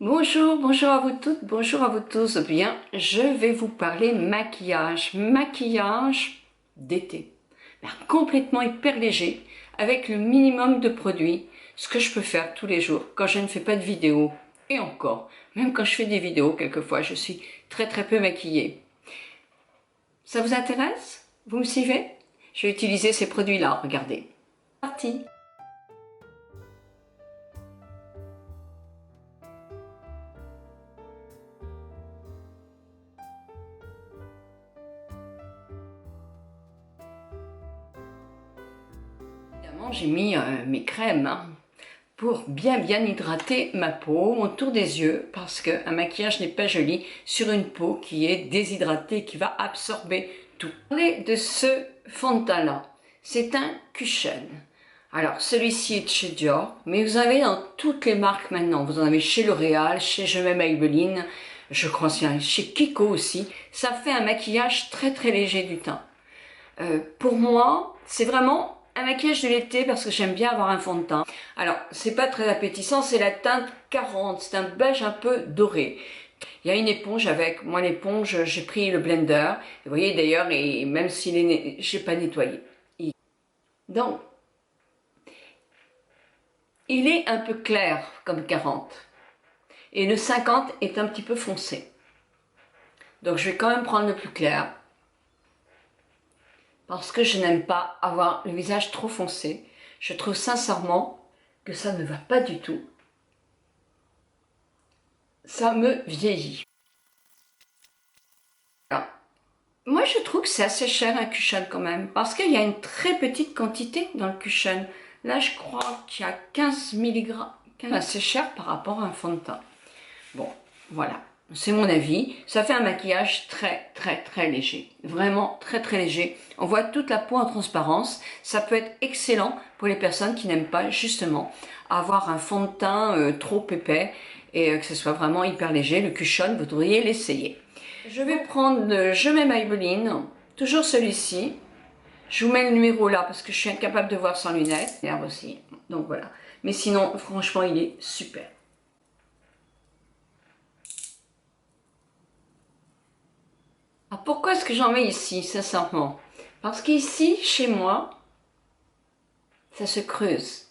Bonjour, bonjour à vous toutes, bonjour à vous tous. Bien, je vais vous parler maquillage d'été. Complètement hyper léger, avec le minimum de produits, ce que je peux faire tous les jours quand je ne fais pas de vidéo. Et encore, même quand je fais des vidéos, quelquefois, je suis très peu maquillée. Ça vous intéresse? Vous me suivez? Je vais utiliser ces produits-là, regardez. Parti! Évidemment, j'ai mis mes crèmes pour bien hydrater ma peau, autour des yeux, parce qu'un maquillage n'est pas joli sur une peau qui est déshydratée, qui va absorber tout. Parler de ce fond de teint là, c'est un cushion. Alors celui-ci est de chez Dior, mais vous en avez dans toutes les marques maintenant. Vous en avez chez L'Oréal, chez Je m'aime Maybelline, je crois chez Kiko aussi. Ça fait un maquillage très léger du teint. Pour moi, c'est vraiment un maquillage de l'été parce que j'aime bien avoir un fond de teint. Alors, c'est pas très appétissant, c'est la teinte 40, c'est un beige un peu doré. Il y a une éponge avec, moi l'éponge, j'ai pris le blender. Vous voyez d'ailleurs, et même s'il est, j'ai pas nettoyé. Donc, il est un peu clair comme 40. Et le 50 est un petit peu foncé. Donc je vais quand même prendre le plus clair. Parce que je n'aime pas avoir le visage trop foncé. Je trouve sincèrement que ça ne va pas du tout. Ça me vieillit. Alors, moi je trouve que c'est assez cher un cushion quand même, parce qu'il y a une très petite quantité dans le cushion. Là je crois qu'il y a 15 mg. Assez cher par rapport à un fond de teint. Bon, voilà. C'est mon avis. Ça fait un maquillage très léger. Vraiment très léger. On voit toute la peau en transparence. Ça peut être excellent pour les personnes qui n'aiment pas justement avoir un fond de teint trop épais et que ce soit vraiment hyper léger. Le cushion, vous devriez l'essayer. Je vais prendre le Je m'aime Maybelline. Toujours celui-ci. Je vous mets le numéro là parce que je suis incapable de voir sans lunettes. L'herbe aussi. Donc voilà. Mais sinon, franchement, il est super. Alors pourquoi est-ce que j'en mets ici, sincèrement? Parce qu'ici, chez moi, ça se creuse.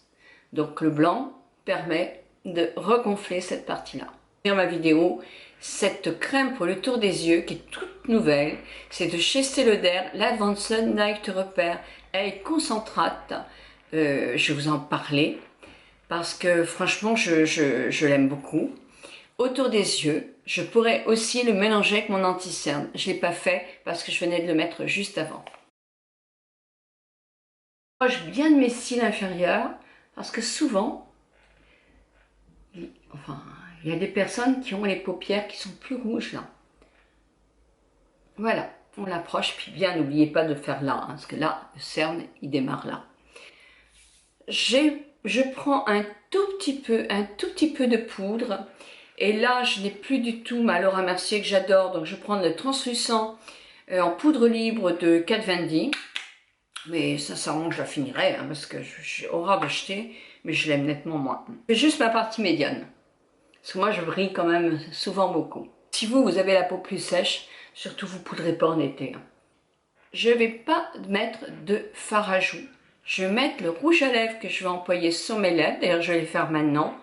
Donc le blanc permet de regonfler cette partie-là. Dans ma vidéo, cette crème pour le tour des yeux, qui est toute nouvelle, c'est de chez Estée Lauder, l'Advanced Night Repair. Elle est concentrate. Je vais vous en parler parce que franchement, je l'aime beaucoup. Autour des yeux, je pourrais aussi le mélanger avec mon anti-cerne. Je ne l'ai pas fait parce que je venais de le mettre juste avant. Je proche bien de mes cils inférieurs parce que souvent, il y a des personnes qui ont les paupières qui sont plus rouges là. Voilà, on l'approche, puis bien n'oubliez pas de faire là, parce que là, le cerne, il démarre là. Je prends un tout petit peu de poudre. Et là, je n'ai plus du tout ma Laura Mercier que j'adore. Donc, je prends le translucent en poudre libre de Kat Von D. Mais sincèrement, je la finirai hein, parce que j'ai horreur d'acheter. Mais je l'aime nettement moins. C'est juste ma partie médiane. Parce que moi, je brille quand même souvent beaucoup. Si vous avez la peau plus sèche, surtout vous ne poudrez pas en été. Hein. Je ne vais pas mettre de fard à joues. Je vais mettre le rouge à lèvres que je vais employer sur mes lèvres. D'ailleurs, je vais les faire maintenant.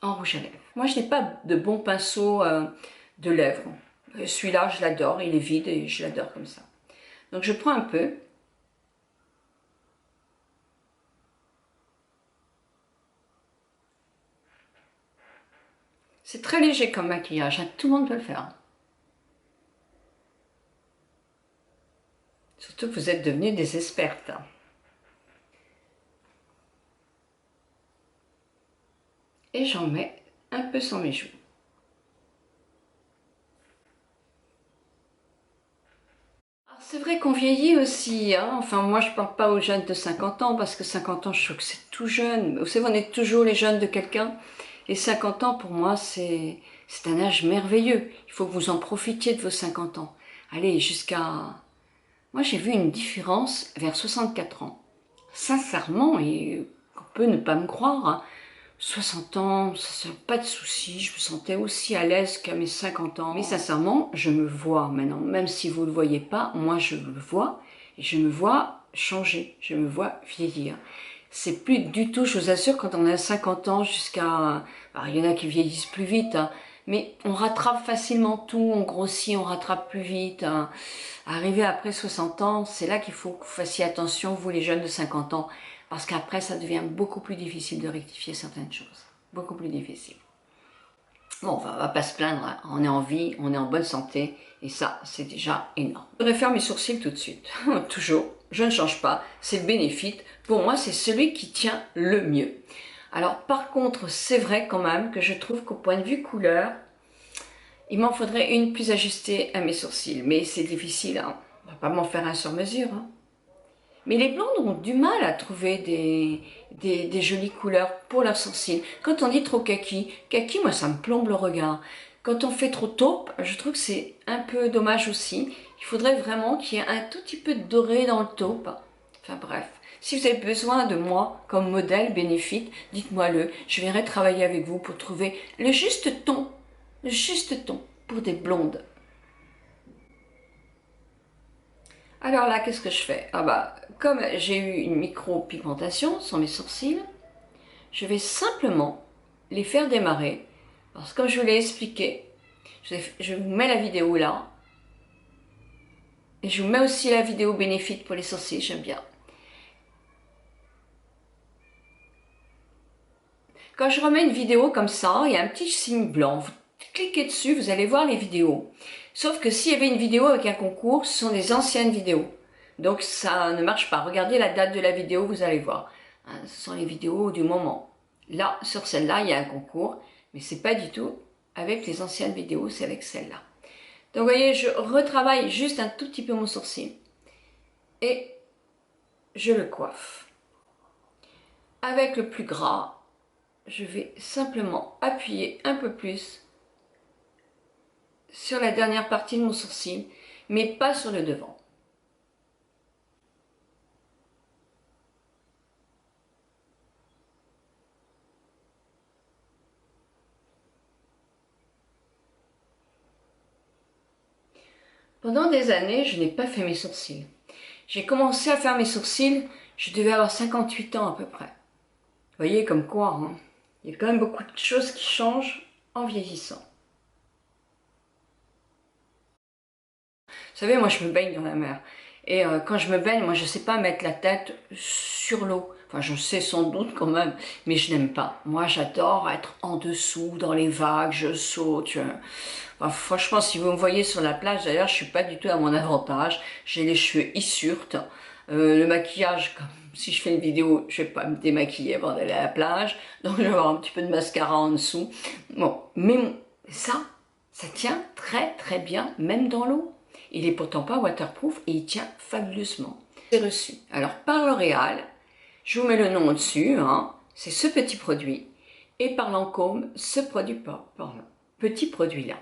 En rouge à lèvres. Moi, je n'ai pas de bon pinceau de lèvres. Celui-là, je l'adore. Il est vide et je l'adore comme ça. Donc, je prends un peu. C'est très léger comme maquillage. Hein. Tout le monde peut le faire. Surtout que vous êtes devenues des expertes. Et j'en mets un peu sur mes joues. C'est vrai qu'on vieillit aussi, hein. Enfin moi je parle pas aux jeunes de 50 ans parce que 50 ans je trouve que c'est tout jeune. Vous savez on est toujours les jeunes de quelqu'un et 50 ans pour moi c'est un âge merveilleux. Il faut que vous en profitiez de vos 50 ans. Allez jusqu'à... Moi j'ai vu une différence vers 64 ans. Sincèrement, et on peut ne pas me croire, hein. 60 ans, ça n'a pas de souci, je me sentais aussi à l'aise qu'à mes 50 ans. Mais sincèrement, je me vois maintenant, même si vous ne le voyez pas, moi je me vois, et je me vois changer, je me vois vieillir. C'est plus du tout, je vous assure, quand on a 50 ans jusqu'à... Alors, il y en a qui vieillissent plus vite, hein, mais on rattrape facilement tout, on grossit, on rattrape plus vite. Hein. Arrivé après 60 ans, c'est là qu'il faut que vous fassiez attention, vous les jeunes de 50 ans, parce qu'après ça devient beaucoup plus difficile de rectifier certaines choses. Beaucoup plus difficile. Bon, on va pas se plaindre, hein. On est en vie, on est en bonne santé, et ça, c'est déjà énorme. Je vais faire mes sourcils tout de suite, toujours, je ne change pas, c'est le bénéfice. Pour moi, c'est celui qui tient le mieux. Alors par contre, c'est vrai quand même que je trouve qu'au point de vue couleur, il m'en faudrait une plus ajustée à mes sourcils, mais c'est difficile, hein. On va pas m'en faire un sur mesure. Hein. Mais les blondes ont du mal à trouver des jolies couleurs pour leurs sourcils. Quand on dit trop kaki, moi ça me plombe le regard. Quand on fait trop taupe, je trouve que c'est un peu dommage aussi. Il faudrait vraiment qu'il y ait un tout petit peu de doré dans le taupe. Enfin bref, si vous avez besoin de moi comme modèle bénéfique, dites-moi-le. Je viendrai travailler avec vous pour trouver le juste ton pour des blondes. Alors là, qu'est-ce que je fais? Ah bah, comme j'ai eu une micro-pigmentation sur mes sourcils, je vais simplement les faire démarrer. Parce que comme je vous l'ai expliqué, je vous mets la vidéo là. Et je vous mets aussi la vidéo bénéfique pour les sourcils, j'aime bien. Quand je remets une vidéo comme ça, il y a un petit signe blanc. Vous cliquez dessus, vous allez voir les vidéos. Sauf que s'il y avait une vidéo avec un concours, ce sont des anciennes vidéos. Donc ça ne marche pas. Regardez la date de la vidéo, vous allez voir. Hein, ce sont les vidéos du moment. Là, sur celle-là, il y a un concours, mais c'est pas du tout avec les anciennes vidéos, c'est avec celle-là. Donc vous voyez, je retravaille juste un tout petit peu mon sourcil. Et je le coiffe. Avec le plus gras, je vais simplement appuyer un peu plus sur la dernière partie de mon sourcil, mais pas sur le devant. Pendant des années, je n'ai pas fait mes sourcils. J'ai commencé à faire mes sourcils, je devais avoir 58 ans à peu près. Vous voyez comme quoi, hein, il y a quand même beaucoup de choses qui changent en vieillissant. Vous savez, moi je me baigne dans la mer. Et quand je me baigne, moi je ne sais pas mettre la tête sur l'eau. Enfin, je sais sans doute quand même, mais je n'aime pas. Moi, j'adore être en dessous, dans les vagues, je saute. Enfin, franchement, si vous me voyez sur la plage, d'ailleurs, je suis pas du tout à mon avantage. J'ai les cheveux hissurtes. Le maquillage, comme si je fais une vidéo, je vais pas me démaquiller avant d'aller à la plage. Donc, je vais avoir un petit peu de mascara en dessous. Bon, mais ça tient très très bien, même dans l'eau. Il est pourtant pas waterproof et il tient fabuleusement. C'est reçu. Alors, par L'Oréal, je vous mets le nom au-dessus, hein, c'est ce petit produit. Et par Lancôme, ce produit, petit produit-là.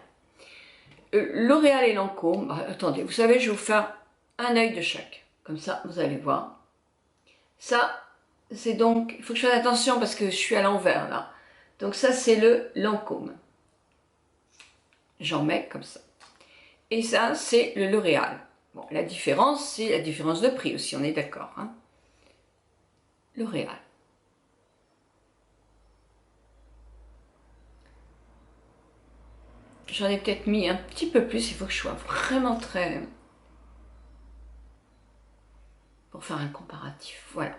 L'Oréal et Lancôme, attendez, vous savez, je vais vous faire un œil de chaque. Comme ça, vous allez voir. Ça, c'est donc, il faut que je fasse attention parce que je suis à l'envers là. Donc ça, c'est le Lancôme. J'en mets comme ça. Et ça, c'est le L'Oréal. Bon, la différence, c'est la différence de prix aussi, on est d'accord. Hein. L'Oréal. J'en ai peut-être mis un petit peu plus, il faut que je sois vraiment très... pour faire un comparatif, voilà.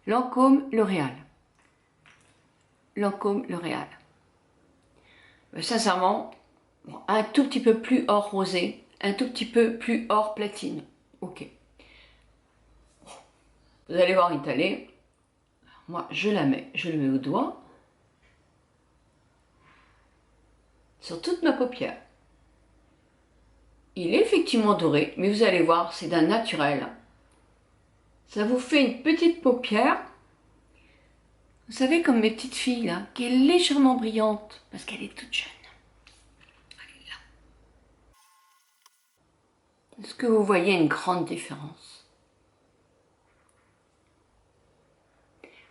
Lancôme, L'Oréal. Lancôme, L'Oréal. Sincèrement, un tout petit peu plus or rosé, un tout petit peu plus or platine. Ok. Vous allez voir l'étaler. Moi, je la mets, je le mets au doigt. Sur toute ma paupière. Il est effectivement doré, mais vous allez voir, c'est d'un naturel. Ça vous fait une petite paupière, vous savez, comme mes petites filles, là, qui est légèrement brillante, parce qu'elle est toute jeune. Elle est là. Est-ce que vous voyez une grande différence?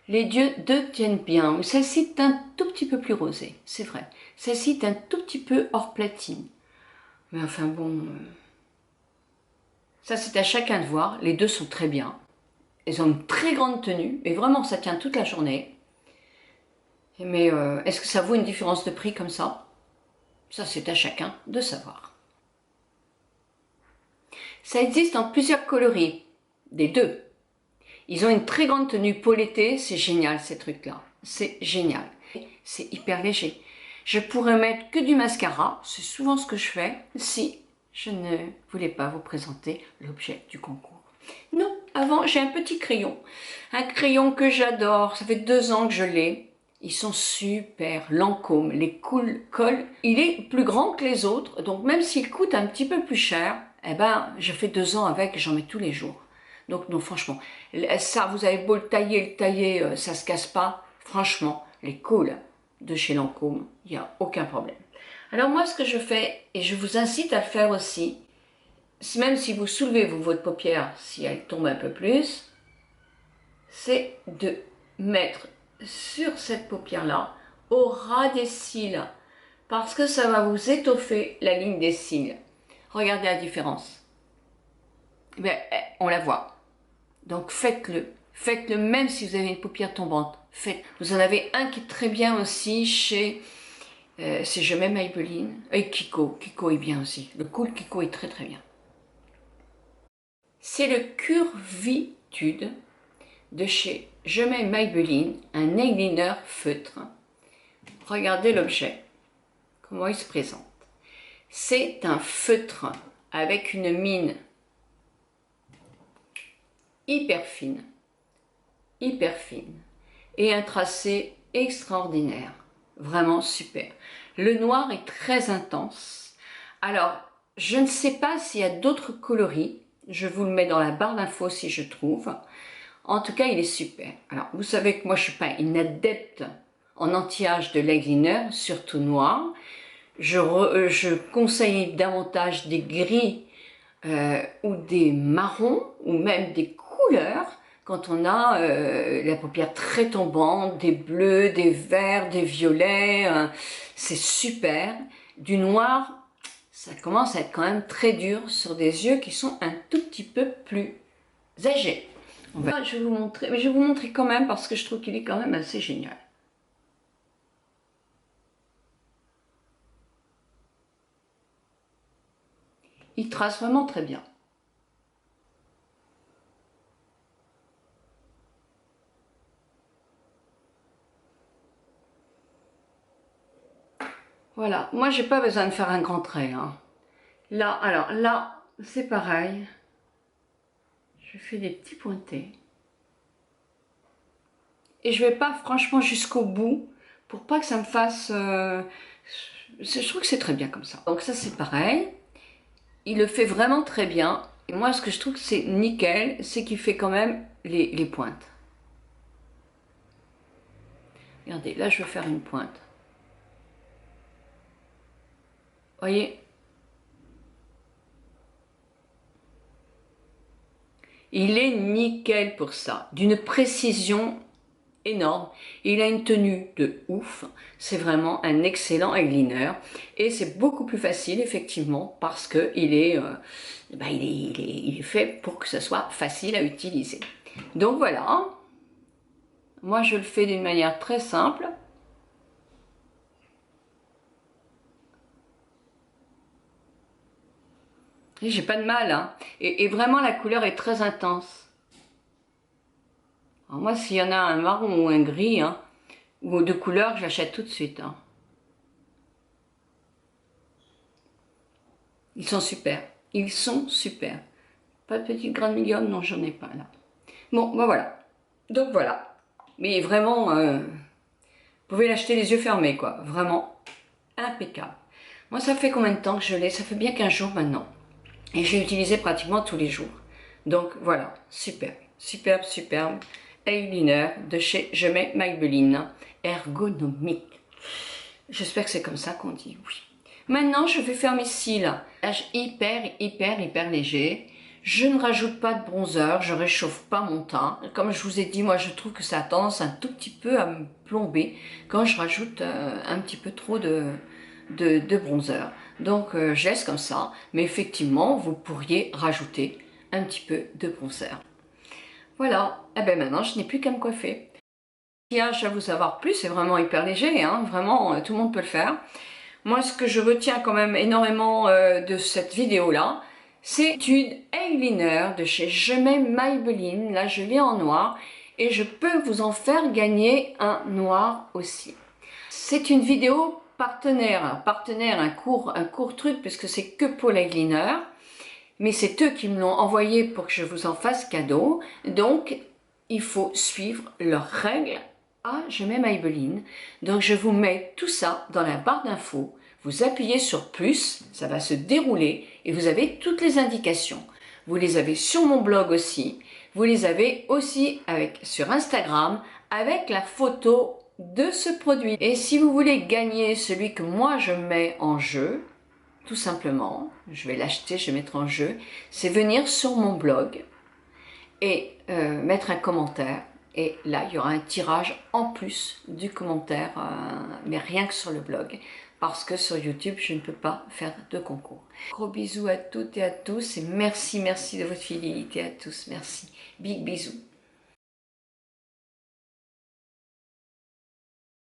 Les deux tiennent bien. Celle-ci est un tout petit peu plus rosée, c'est vrai. Celle-ci est un tout petit peu hors platine. Mais enfin bon, ça c'est à chacun de voir. Les deux sont très bien. Elles ont une très grande tenue, et vraiment ça tient toute la journée. Mais est-ce que ça vaut une différence de prix comme ça? Ça c'est à chacun de savoir. Ça existe en plusieurs coloris, des deux. Ils ont une très grande tenue pour l'été, c'est génial ces trucs-là. C'est génial. C'est hyper léger. Je pourrais mettre que du mascara, c'est souvent ce que je fais, si je ne voulais pas vous présenter l'objet du concours. Non, avant j'ai un petit crayon. Un crayon que j'adore, ça fait 2 ans que je l'ai. Ils sont super, Lancôme, les cool cols. Il est plus grand que les autres, donc même s'il coûte un petit peu plus cher, eh ben, je fais 2 ans avec et j'en mets tous les jours. Donc non, franchement, ça, vous avez beau le tailler, ça se casse pas. Franchement, les cols de chez Lancôme, il n'y a aucun problème. Alors moi, ce que je fais, et je vous incite à le faire aussi, même si vous soulevez votre paupière, si elle tombe un peu plus, c'est de mettre sur cette paupière-là, au ras des cils, parce que ça va vous étoffer la ligne des cils. Regardez la différence. Ben, on la voit. Donc faites-le. Faites-le même si vous avez une paupière tombante. Faites. Vous en avez un qui est très bien aussi chez... c'est Je mets Maybelline. Et Kiko. Kiko est bien aussi. Le Cool Kiko est très très bien. C'est le Curvitude de chez Je mets Maybelline, un eyeliner feutre. Regardez l'objet, comment il se présente. C'est un feutre avec une mine hyper fine et un tracé extraordinaire, vraiment super. Le noir est très intense. Alors, je ne sais pas s'il y a d'autres coloris, je vous le mets dans la barre d'infos si je trouve. En tout cas, il est super. Alors, vous savez que moi, je ne suis pas une adepte en anti-âge de l'eyeliner, surtout noir. Je conseille davantage des gris ou des marrons, ou même des couleurs, quand on a la paupière très tombante, des bleus, des verts, des violets, c'est super. Du noir, ça commence à être quand même très dur sur des yeux qui sont un tout petit peu plus âgés. Je vais vous montrer, mais je vais vous montrer quand même parce que je trouve qu'il est quand même assez génial. Il trace vraiment très bien. Voilà, moi j'ai pas besoin de faire un grand trait. Hein. Là, alors là, c'est pareil. Je fais des petits pointés. Et je vais pas franchement jusqu'au bout pour pas que ça me fasse... je trouve que c'est très bien comme ça. Donc ça c'est pareil. Il le fait vraiment très bien. Et moi ce que je trouve que c'est nickel, c'est qu'il fait quand même les pointes. Regardez, là je vais faire une pointe. Voyez? Il est nickel pour ça, d'une précision énorme. Il a une tenue de ouf, c'est vraiment un excellent eyeliner et c'est beaucoup plus facile effectivement parce que il est fait pour que ce soit facile à utiliser. Donc voilà, moi je le fais d'une manière très simple. J'ai pas de mal, hein. Et vraiment la couleur est très intense. Alors moi, s'il y en a un marron ou un gris, hein, ou de couleur, j'achète tout de suite. Hein. Ils sont super. Ils sont super. Pas de petite grain de médium, non, j'en ai pas là. Bon, ben voilà. Donc voilà. Mais vraiment, vous pouvez l'acheter les yeux fermés, quoi. Vraiment impeccable. Moi, ça fait combien de temps que je l'ai? Ça fait bien 15 jours maintenant. Et je l'ai utilisé pratiquement tous les jours. Donc voilà, super. Superbe, superbe. Eyeliner de chez Je mets Maybelline, ergonomique. J'espère que c'est comme ça qu'on dit, oui. Maintenant, je vais faire mes cils. Hyper léger. Je ne rajoute pas de bronzer, je réchauffe pas mon teint. Comme je vous ai dit, moi je trouve que ça a tendance un tout petit peu à me plomber quand je rajoute un petit peu trop de bronzer. Donc je laisse comme ça, mais effectivement vous pourriez rajouter un petit peu de bronzer. Voilà, et bien maintenant je n'ai plus qu'à me coiffer. Le maquillage, à vous savoir plus, c'est vraiment hyper léger, hein. Vraiment tout le monde peut le faire. Moi ce que je retiens quand même énormément de cette vidéo là, c'est une eyeliner de chez Je m'aime Maybelline. Là je l'ai en noir et je peux vous en faire gagner un noir aussi. C'est une vidéo partenaire, un court truc puisque c'est que pour l'eyeliner. Mais c'est eux qui me l'ont envoyé pour que je vous en fasse cadeau. Donc il faut suivre leurs règles à Je m'aime Maybelline. Donc je vous mets tout ça dans la barre d'infos. Vous appuyez sur plus, ça va se dérouler et vous avez toutes les indications. Vous les avez sur mon blog aussi. Vous les avez aussi sur Instagram avec la photo de ce produit. Et si vous voulez gagner celui que moi je mets en jeu, tout simplement, je vais l'acheter, je vais mettre en jeu, c'est venir sur mon blog et mettre un commentaire. Et là, il y aura un tirage en plus du commentaire, mais rien que sur le blog. Parce que sur YouTube, je ne peux pas faire de concours. Gros bisous à toutes et à tous. Et merci de votre fidélité à tous. Merci. Big bisous.